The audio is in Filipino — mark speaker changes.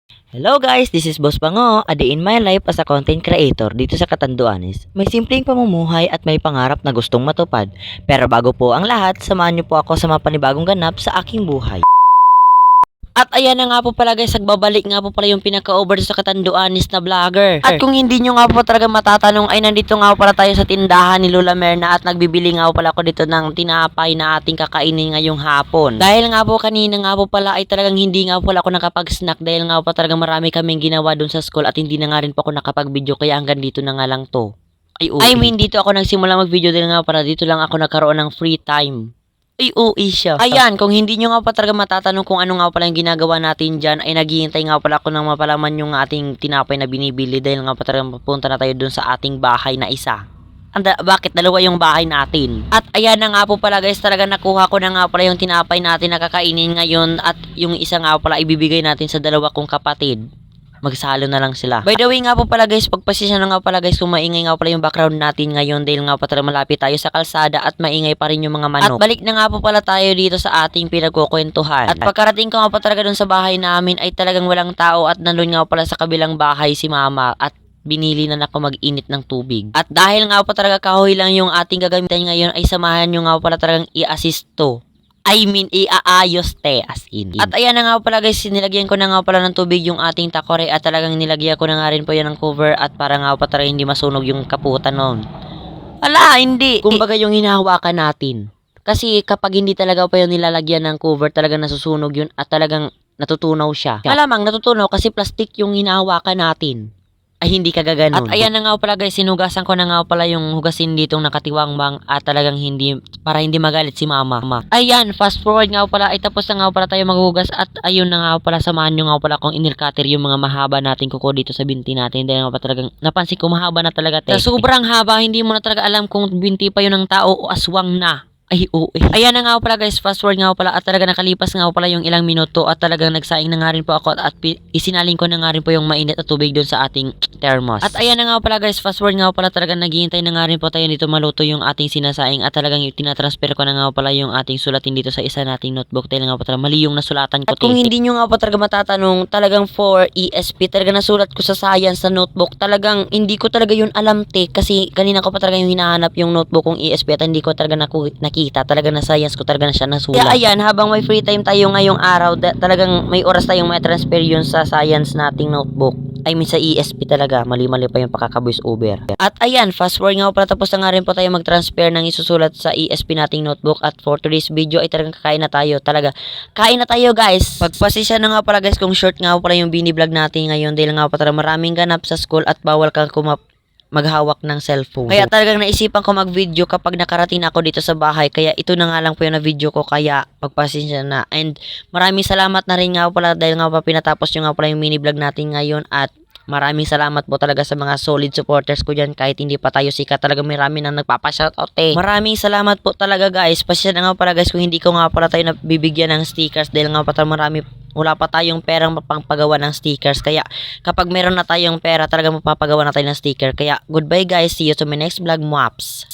Speaker 1: Hello guys, this is Boss Pango, a day in my life as a content creator dito sa Catanduanes. May simpleng pamumuhay at may pangarap na gustong matupad. Pero bago po ang lahat, samahan niyo po ako sa mga panibagong ganap sa aking buhay. At ayan na nga po pala guys, nagbabalik nga po pala yung pinaka-over sa Catanduanes na vlogger. At kung hindi nyo nga po talaga matatanong ay nandito nga po pala tayo sa tindahan ni Lola Merna at nagbibili nga po pala ako dito ng tinapay na ating kakainin ngayong hapon. Dahil nga po kanina nga po pala ay talagang hindi nga po pala ako nakapag-snack dahil nga po talagang marami kaming ginawa dun sa school at hindi na nga rin po ako nakapag-video kaya hanggang dito na nga lang to. I mean dito ako nagsimula mag-video dahil nga para dito lang ako nagkaroon ng free time. Ay, uwi siya. Ayan, kung hindi nyo nga pa talaga matatanong kung ano nga pala yung ginagawa natin dyan, ay naghihintay nga pala ako ng mapalaman yung ating tinapay na binibili dahil nga pa talaga papunta na tayo dun sa ating bahay na isa. Bakit dalawa yung bahay natin? At ayan na nga po pala guys, talaga nakuha ko na nga pala yung tinapay natin na kakainin ngayon at yung isa nga pala ibibigay natin sa dalawa kong kapatid. Magsalo na lang sila. By the way nga po pala guys, pagpasisya na nga pala guys kung maingay nga pala yung background natin ngayon dahil nga po talaga malapit tayo sa kalsada at maingay pa rin yung mga manok. At balik na nga po pala tayo dito sa ating pinagkukwentuhan. At pagkarating ko nga po talaga dun sa bahay namin ay talagang walang tao at nandun nga pala sa kabilang bahay si mama at binili na ako mag-init ng tubig. At dahil nga po talaga kahoy lang yung ating gagamitan ngayon ay samahan nyo nga po pala talagang i-assist to. Iaayos as in. At ayan na nga pala guys, nilagyan ko na nga pala ng tubig yung ating takore at talagang nilagyan ko na nga rin po yan ng cover at para nga pa talaga hindi masunog yung kaputan nun. Ala, hindi. Kumbaga yung hinahawakan natin. Kasi kapag hindi talaga pa yung nilalagyan ng cover, talagang nasusunog yun at talagang natutunaw siya. Malamang natutunaw kasi plastic yung hinahawakan natin. Ay hindi kagaganon. At ayan na nga pala guys, sinugasan ko na nga pala yung hugasin ditong nakatiwangbang at talagang hindi, para hindi magalit si mama. Ayan, fast forward nga pala, ay tapos na nga pala tayo maghugas at ayun na nga pala, samahan nyo nga pala kung inilcutter yung mga mahaba nating kuko dito sa binti natin. Dahil nga pa talagang napansin ko mahaba na talaga. Sa sobrang haba, hindi mo na talaga alam kung binti pa yun ng tao o aswang na. Ay, oo. Ayan na nga pala guys, fast forward nga pala at talaga nakalipas nga pala yung ilang minuto at talagang nagsaing na nga rin po ako at isinaling ko na nga rin po yung mainit at tubig doon sa ating thermos. At ayan na nga pala guys, fast forward nga pala talagang naghihintay na nga rin po tayo dito maluto yung ating sinasaing at talagang tinatransfer ko na nga pala yung ating sulatin dito sa isa nating notebook dahil nga po talaga mali yung nasulatan ko. At kung hindi nyo nga po talaga matatanong, talagang for ESP talaga nasulat ko sa science sa notebook, talagang hindi ko talaga yun alam kasi kanina ko pa talaga yung hinahanap yung notebook kong ESP at hindi ko talaga nakita, talaga na science ko talaga na siya nasulat. Kaya ayan, habang may free time tayo ngayong araw, talagang may oras tayong may transfer yun sa science nating notebook. I mean sa ESP talaga, mali-mali pa yung pakaka-voice over. At ayan, fast forward nga pala, tapos na nga rin po tayo mag-transfer ng isusulat sa ESP nating notebook at for today's video ay talagang kakain na tayo. Talaga, kain na tayo guys. Pagpasisya na nga pala guys kung short nga pala yung bini-vlog natin ngayon dahil nga pala maraming ganap sa school at bawal kang maghawak ng cellphone. Kaya talagang naisipan ko mag-video kapag nakarating na ako dito sa bahay. Kaya ito na nga lang po yung na-video ko. Kaya pagpasensya na. And maraming salamat na rin nga pala dahil nga pa pinatapos nyo nga pala yung mini vlog natin ngayon. At maraming salamat po talaga sa mga solid supporters ko dyan. Kahit hindi pa tayo sikat, talaga marami nang nagpapashoutout Maraming salamat po talaga guys. Pasensya na nga pala guys kung hindi ko nga pala tayo nabibigyan ng stickers dahil nga pala wala pa tayong perang mapangpagawa ng stickers. Kaya kapag meron na tayong pera, talaga mapapagawa na tayo ng sticker. Kaya goodbye guys, see you to my next vlog, Mwaps.